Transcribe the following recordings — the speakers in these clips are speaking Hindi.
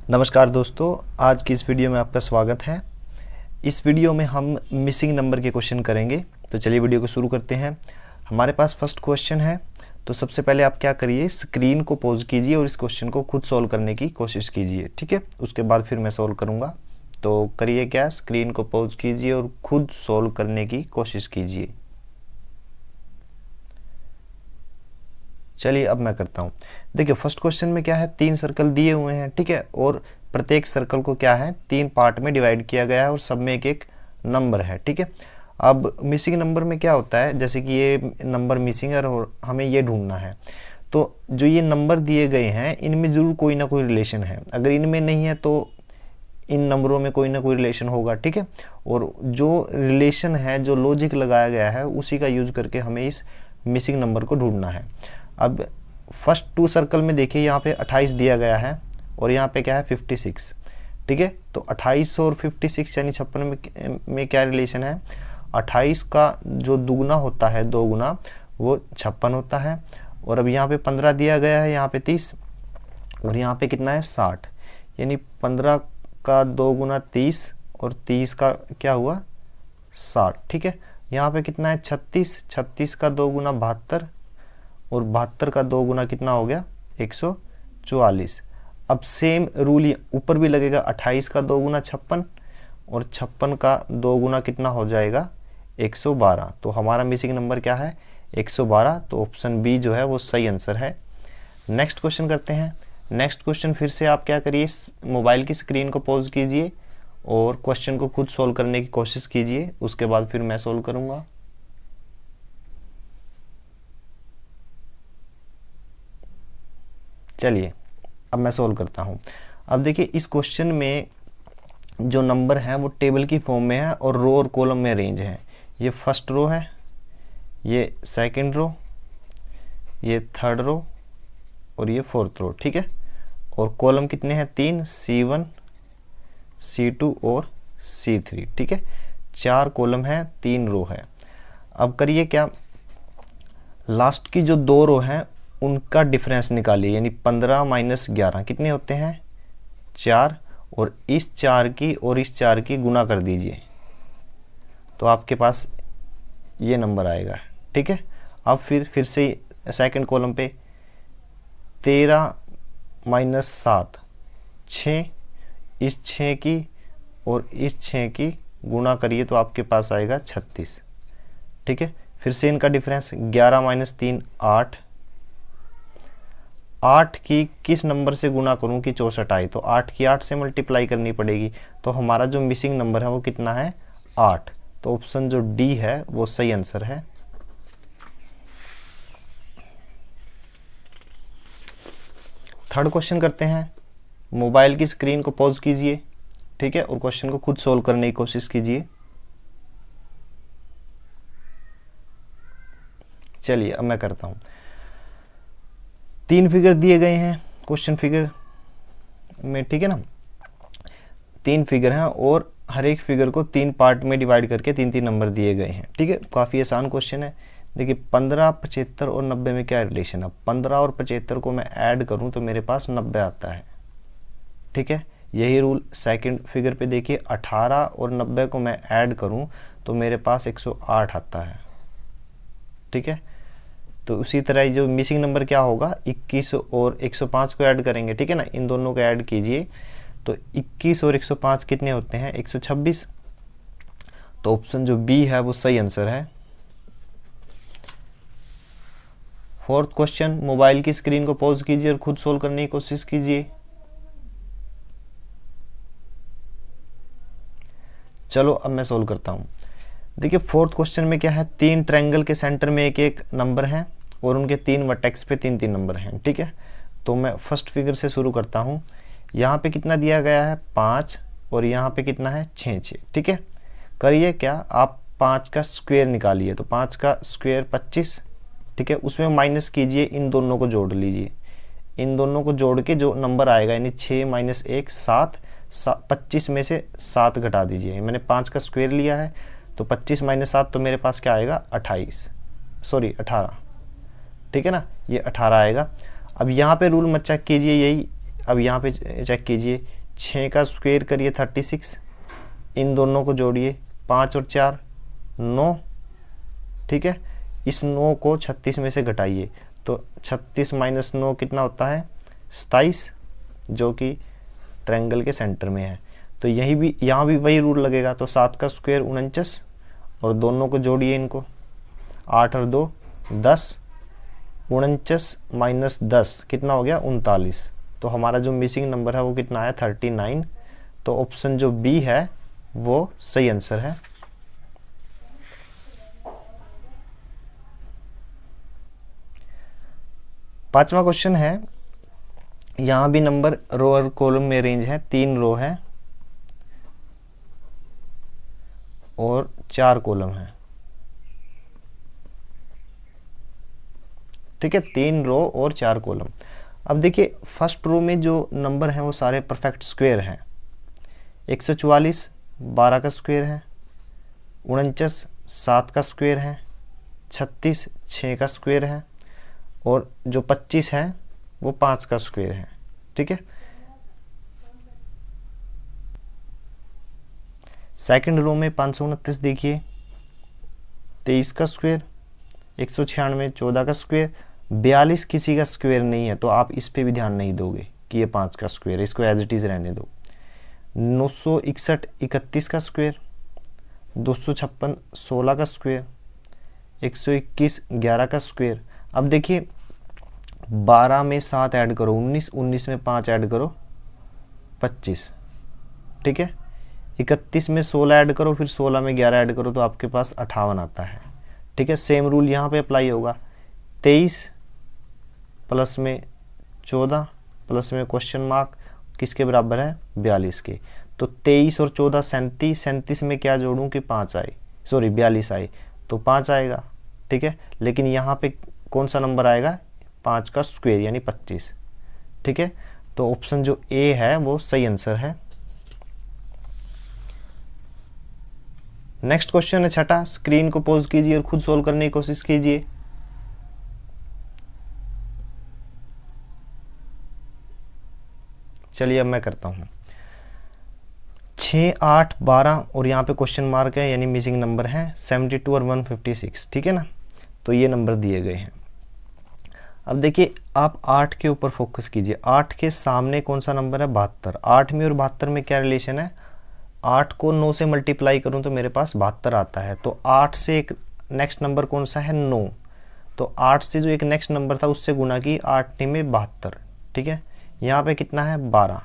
नमस्कार दोस्तों, आज की इस वीडियो में आपका स्वागत है। इस वीडियो में हम मिसिंग नंबर के क्वेश्चन करेंगे। तो चलिए वीडियो को शुरू करते हैं। हमारे पास फर्स्ट क्वेश्चन है। तो सबसे पहले आप क्या करिए, स्क्रीन को पॉज कीजिए और इस क्वेश्चन को खुद सॉल्व करने की कोशिश कीजिए, ठीक है। उसके बाद फिर मैं सॉल्व करूँगा। तो करिए क्या, स्क्रीन को पॉज कीजिए और खुद सॉल्व करने की कोशिश कीजिए। चलिए अब मैं करता हूँ। देखिए फर्स्ट क्वेश्चन में क्या है, 3 सर्कल दिए हुए हैं, ठीक है। और प्रत्येक सर्कल को क्या है, 3 पार्ट में डिवाइड किया गया है और सब में एक एक नंबर है, ठीक है। अब मिसिंग नंबर में क्या होता है, जैसे कि ये नंबर मिसिंग है और हमें ये ढूंढना है। तो जो ये नंबर दिए गए हैं इनमें ज़रूर कोई ना कोई रिलेशन है। अगर इनमें नहीं है तो इन नंबरों में कोई ना कोई रिलेशन होगा, ठीक है। और जो रिलेशन है, जो लॉजिक लगाया गया है, उसी का यूज करके हमें इस मिसिंग नंबर को ढूंढना है। अब फर्स्ट 2 सर्कल में देखिए, यहाँ पे 28 दिया गया है और यहाँ पे क्या है 56, ठीक है। तो 28 और 56 यानी 56 में क्या रिलेशन है, 28 का जो दुगना होता है 2 गुना, वो 56 होता है। और अब यहाँ पे 15 दिया गया है, यहाँ पे 30 और यहाँ पे कितना है 60, यानी 15 का 2 गुना 30 और 30 का क्या हुआ 60, ठीक है। यहाँ पे कितना है 36, 36 का 2 गुना 72 और 72 का 2 गुना कितना हो गया 144। अब सेम रूल ऊपर भी लगेगा, 28 का 2 गुना 56 और 56 का 2 गुना कितना हो जाएगा 112। तो हमारा मिसिंग नंबर क्या है 112। तो ऑप्शन बी जो है वो सही आंसर है। नेक्स्ट क्वेश्चन करते हैं। नेक्स्ट क्वेश्चन फिर से आप क्या करिए, मोबाइल की स्क्रीन को पॉज कीजिए और क्वेश्चन को खुद सोल्व करने की कोशिश कीजिए। उसके बाद फिर मैं सोल्व करूँगा। चलिए अब मैं सोल्व करता हूँ। अब देखिए इस क्वेश्चन में जो नंबर हैं वो टेबल की फॉर्म में है और रो और कॉलम में अरेंज है। ये फर्स्ट रो है, ये सेकंड रो, ये थर्ड रो और ये फोर्थ रो, ठीक है। और कॉलम कितने हैं 3, C1, C2 और C3, ठीक है। 4 कॉलम है, 3 रो है। अब करिए क्या, लास्ट की जो 2 रो हैं उनका डिफरेंस निकालिए, यानी 15 माइनस 11 कितने होते हैं 4, और इस 4 की और इस 4 की गुना कर दीजिए तो आपके पास ये नंबर आएगा, ठीक है। अब फिर से सेकंड कॉलम पे 13 माइनस 7 6, इस 6 की और इस 6 की गुना करिए तो आपके पास आएगा 36, ठीक है। फिर से इनका डिफरेंस 11 माइनस 3 8, 8 की किस नंबर से गुना करूं कि 64 आई, तो 8 की 8 से मल्टीप्लाई करनी पड़ेगी। तो हमारा जो मिसिंग नंबर है वो कितना है 8। तो ऑप्शन जो डी है वो सही आंसर है। थर्ड क्वेश्चन करते हैं। मोबाइल की स्क्रीन को पॉज कीजिए, ठीक है, और क्वेश्चन को खुद सोल्व करने की कोशिश कीजिए। चलिए अब मैं करता हूं। 3 फिगर दिए गए हैं क्वेश्चन फिगर में, ठीक है ना। 3 फिगर हैं और हर एक फिगर को 3 पार्ट में डिवाइड करके 3-3 नंबर दिए गए हैं, ठीक है। काफ़ी आसान क्वेश्चन है। देखिए 15, 75 और 90 में क्या रिलेशन है। 15 और 75 को मैं ऐड करूं तो मेरे पास 90 आता है, ठीक है। यही रूल सेकंड फिगर पे देखिए, 18 और 90 को मैं ऐड करूं तो मेरे पास 108 आता है, ठीक है। तो उसी तरह जो मिसिंग नंबर क्या होगा, 21 और 105 को ऐड करेंगे, ठीक है ना। इन दोनों को ऐड कीजिए तो 21 और 105 कितने होते हैं 126। तो ऑप्शन जो बी है वो सही आंसर है। फोर्थ क्वेश्चन, मोबाइल की स्क्रीन को पॉज कीजिए और खुद सोल्व करने की कोशिश कीजिए। चलो अब मैं सोल्व करता हूं। देखिए फोर्थ क्वेश्चन में क्या है, 3 ट्रायंगल के सेंटर में एक एक नंबर है और उनके 3 वर्टेक्स पे 3-3 नंबर हैं, ठीक है। तो मैं फर्स्ट फिगर से शुरू करता हूँ। यहाँ पे कितना दिया गया है 5 और यहाँ पे कितना है 6, ठीक है। करिए क्या, आप 5 का स्क्वायर निकालिए। तो 5 का स्क्वायर 25, ठीक है। उसमें माइनस कीजिए, इन दोनों को जोड़ लीजिए। इन दोनों को जोड़ के जो नंबर आएगा, यानी 6 माइनस 1 7, 25 में से 7 घटा दीजिए। मैंने 5 का स्क्वायर लिया है तो 25 माइनस 7 तो मेरे पास क्या आएगा 18, ठीक है ना। ये 18 आएगा। अब यहाँ पे रूल मत चेक कीजिए, यही अब यहाँ पे चेक कीजिए, 6 का स्क्वायर करिए 36, इन दोनों को जोड़िए, 5 और 4 9, ठीक है। इस 9 को 36 में से घटाइए, तो 36 माइनस 9 कितना होता है 27, जो कि ट्रायंगल के सेंटर में है। तो यही भी, यहाँ भी वही रूल लगेगा। तो 7 का स्क्वायर 49, और दोनों को जोड़िए इनको, 8 और 2 10, 49 माइनस 10 कितना हो गया 39। तो हमारा जो मिसिंग नंबर है वो कितना है 39। तो ऑप्शन जो बी है वो सही आंसर है। पांचवा क्वेश्चन है, यहां भी नंबर रो और कॉलम में रेंज है, 3 रो है और 4 कॉलम है, ठीक है, 3 रो और 4 कॉलम। अब देखिए फर्स्ट रो में जो नंबर हैं वो सारे परफेक्ट स्क्वायर हैं। 144 12 का स्क्वायर है, 49 7 का स्क्वायर है, 36 6 का स्क्वायर है, और जो 25 है वो 5 का स्क्वायर है, ठीक है। सेकंड रो में 529 देखिए, 23 का स्क्वायर, 196 14 का स्क्वायर, 42 किसी का स्क्वायर नहीं है, तो आप इस पे भी ध्यान नहीं दोगे कि ये 5 का स्क्वायर, इसको एज इट इज रहने दो। 961 31 का स्क्वायर, 256 16 का स्क्वायर, 121 11 का स्क्वायर। अब देखिए 12 में 7 ऐड करो 19, 19 में 5 ऐड करो 25, ठीक है। 31 में 16 ऐड करो, फिर 16 में 11 ऐड करो, तो आपके पास 58 आता है, ठीक है। सेम रूल यहाँ पे अप्लाई होगा। 23 प्लस में 14 प्लस में क्वेश्चन मार्क किसके बराबर है 42 के। तो 23 और 14 37, 37 में क्या जोड़ूं कि 5 आए, सॉरी 42 आए, तो 5 आएगा, ठीक है। लेकिन यहाँ पे कौन सा नंबर आएगा 5 का स्क्वायर यानी 25, ठीक है। तो ऑप्शन जो ए है वो सही आंसर है। नेक्स्ट क्वेश्चन है छठा, स्क्रीन को पॉज कीजिए और खुद सोल्व करने की कोशिश कीजिए। चलिए अब मैं करता हूं। 6 8 12 और यहाँ पे क्वेश्चन मार्क है यानी मिसिंग नंबर है 72 और 156, ठीक है ना। तो ये नंबर दिए गए हैं। अब देखिए आप 8 के ऊपर फोकस कीजिए। 8 के सामने कौन सा नंबर है 72। 8 में और 72 में क्या रिलेशन है, 8 को 9 से मल्टीप्लाई करूं तो मेरे पास 72 आता है। तो 8 से एक नेक्स्ट नंबर कौन सा है 9, तो 8 से जो एक नेक्स्ट नंबर था उससे गुना की, 8 में 72, ठीक है। यहाँ पे कितना है 12,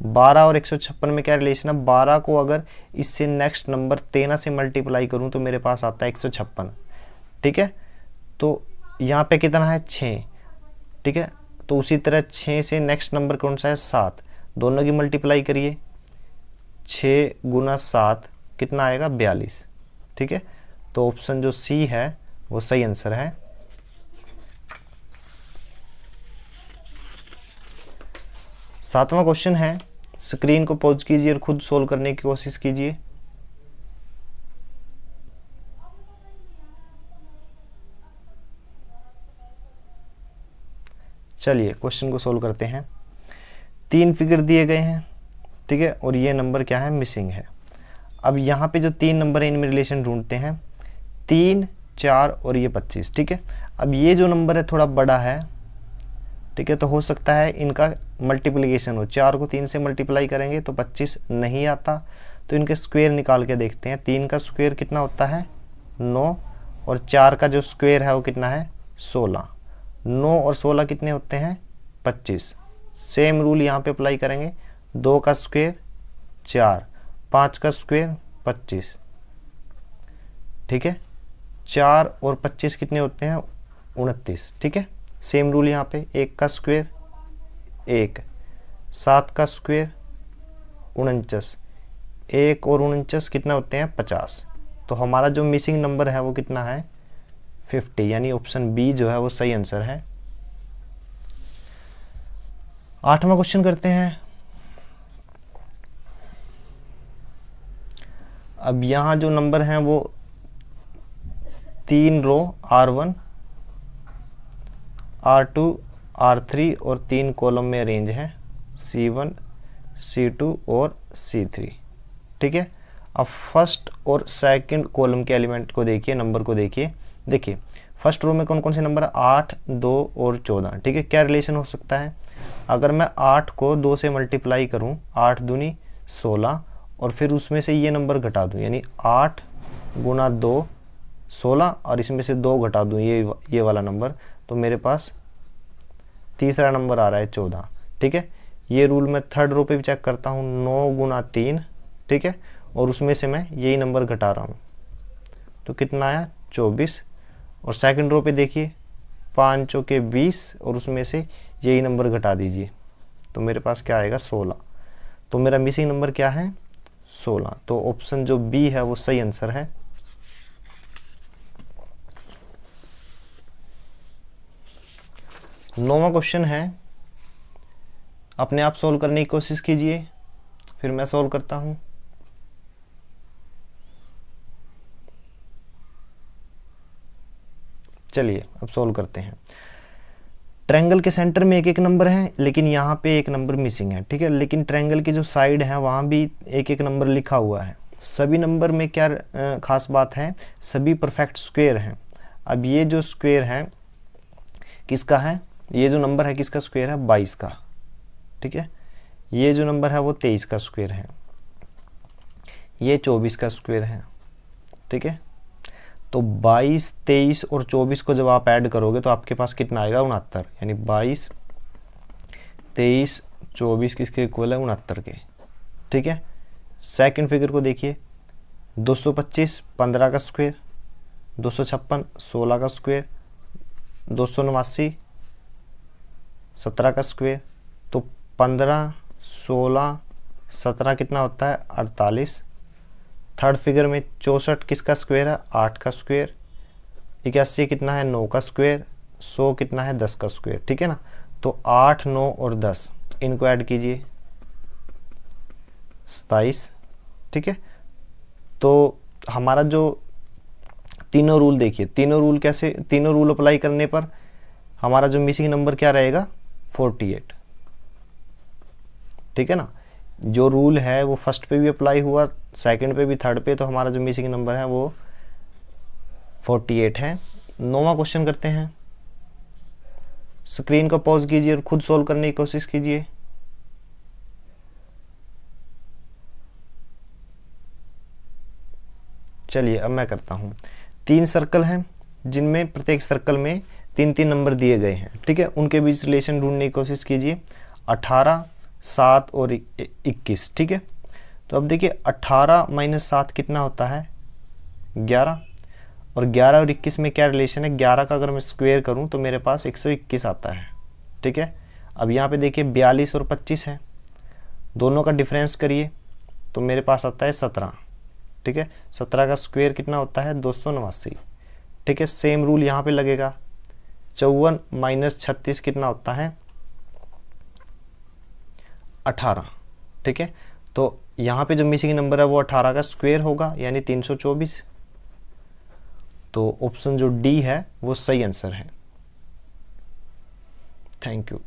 12 और 156 में क्या रिलेशन है, 12 को अगर इससे नेक्स्ट नंबर 13 से मल्टीप्लाई करूं तो मेरे पास आता है 156, ठीक है। तो यहाँ पे कितना है 6, ठीक है। तो उसी तरह 6 से नेक्स्ट नंबर कौन सा है 7, दोनों की मल्टीप्लाई करिए, 6 गुना 7 कितना आएगा 42, ठीक है। तो ऑप्शन जो सी है वो सही आंसर है। सातवां क्वेश्चन है, स्क्रीन को पॉज कीजिए और खुद सोल्व करने की कोशिश कीजिए। चलिए क्वेश्चन को सोल्व करते हैं। 3 फिगर दिए गए हैं, ठीक है, और ये नंबर क्या है मिसिंग है। अब यहाँ पे जो 3 नंबर है इनमें रिलेशन ढूंढते हैं, 3 4 और ये 25, ठीक है। अब ये जो नंबर है थोड़ा बड़ा है, ठीक है, तो हो सकता है इनका मल्टीप्लिकेशन हो। 4 को 3 से मल्टीप्लाई करेंगे तो 25 नहीं आता, तो इनके स्क्वायर निकाल के देखते हैं। 3 का स्क्वायर कितना होता है 9, और 4 का जो स्क्वायर है वो कितना है 16। 9 और 16 कितने होते हैं 25। सेम रूल यहाँ पे अप्लाई करेंगे, 2 का स्क्वायर 4, 5 का स्क्वायर 25, ठीक है। 4 और 25 कितने होते हैं 29, ठीक है। सेम रूल यहाँ पे, 1 का स्क्वायर 1, 7 का स्क्वायर 49, 1 और 49 कितना होते हैं 50। तो हमारा जो मिसिंग नंबर है वो कितना है 50, यानी ऑप्शन बी जो है वो सही आंसर है। 8वां क्वेश्चन करते हैं। अब यहाँ जो नंबर हैं वो 3 रो R1 R2 R3 और 3 कॉलम में अरेंज है C1, C2 और C3, ठीक है। अब फर्स्ट और सेकंड कॉलम के एलिमेंट को देखिए, नंबर को देखिए। देखिए फर्स्ट रो में कौन कौन से नंबर है, 8, 2 और 14, ठीक है। क्या रिलेशन हो सकता है, अगर मैं 8 को 2 से मल्टीप्लाई करूं, 8 दूनी 16, और फिर उसमें से ये नंबर घटा दूं, यानी 8 गुना 2 16, और इसमें से 2 घटा दूं ये वाला नंबर, तो मेरे पास तीसरा नंबर आ रहा है 14, ठीक है। ये रूल मैं थर्ड रो पे भी चेक करता हूँ, 9 गुना 3, ठीक है, और उसमें से मैं यही नंबर घटा रहा हूँ, तो कितना आया 24। और सेकंड रो पे देखिए 5 चौके 20, और उसमें से यही नंबर घटा दीजिए, तो मेरे पास क्या आएगा 16। तो मेरा मिसिंग नंबर क्या है 16, तो ऑप्शन जो बी है वो सही आंसर है। नौवां क्वेश्चन है, अपने आप सॉल्व करने की कोशिश कीजिए, फिर मैं सॉल्व करता हूं। चलिए अब सॉल्व करते हैं। ट्रायंगल के सेंटर में एक एक नंबर है, लेकिन यहाँ पे एक नंबर मिसिंग है, ठीक है। लेकिन ट्रायंगल की जो साइड है वहाँ भी एक एक नंबर लिखा हुआ है। सभी नंबर में क्या खास बात है, सभी परफेक्ट स्क्वायर हैं। अब ये जो स्क्वायर है किसका है, ये जो नंबर है किसका स्क्वायर है, 22 का, ठीक है। ये जो नंबर है वो 23 का स्क्वायर है, ये 24 का स्क्वायर है, ठीक है। तो 22, 23 और 24 को जब आप ऐड करोगे तो आपके पास कितना आएगा 69, यानी 22, 23, 24 किसके इक्वल है 69 के, ठीक है। सेकंड फिगर को देखिए, 225 15 का स्क्वायर, 256 16 का स्क्वायर, 289 17 का स्क्वायर, तो 15 16 17 कितना होता है 48। थर्ड फिगर में 64 किसका स्क्वायर है 8 का स्क्वायर, 81 कितना है 9 का स्क्वायर, 100 कितना है 10 का स्क्वायर, ठीक है ना। तो 8 9 और 10 इनको ऐड कीजिए 27, ठीक है। तो हमारा जो तीनों रूल देखिए, तीनों रूल कैसे, तीनों रूल अप्लाई करने पर हमारा जो मिसिंग नंबर क्या रहेगा 48, ठीक है ना। जो रूल है वो फर्स्ट पे भी अप्लाई हुआ, सेकंड पे भी, थर्ड पे, तो हमारा जो मिसिंग नंबर है वो 48 है। नौवां क्वेश्चन करते हैं। स्क्रीन को पॉज कीजिए और खुद सोल्व करने की कोशिश कीजिए। चलिए अब मैं करता हूं। 3 सर्कल हैं जिनमें प्रत्येक सर्कल में 3-3 नंबर दिए गए हैं, ठीक है। उनके बीच रिलेशन ढूंढने की कोशिश कीजिए। 18, 7 और 21, ठीक है। तो अब देखिए 18 माइनस 7 कितना होता है 11, और 11 और 21 में क्या रिलेशन है, 11 का अगर मैं स्क्वायर करूं तो मेरे पास 121 आता है, ठीक है। अब यहाँ पे देखिए 42 और 25 है, दोनों का डिफरेंस करिए तो मेरे पास आता है 17, ठीक है। 17 का स्क्वायर कितना होता है 289, ठीक है। सेम रूल यहाँ पे लगेगा। 54 माइनस 36 कितना होता है 18, ठीक है। तो यहाँ पे जो मिसिंग नंबर है वो 18 का स्क्वायर होगा, यानी 324। तो ऑप्शन जो डी है वो सही आंसर है। Thank you.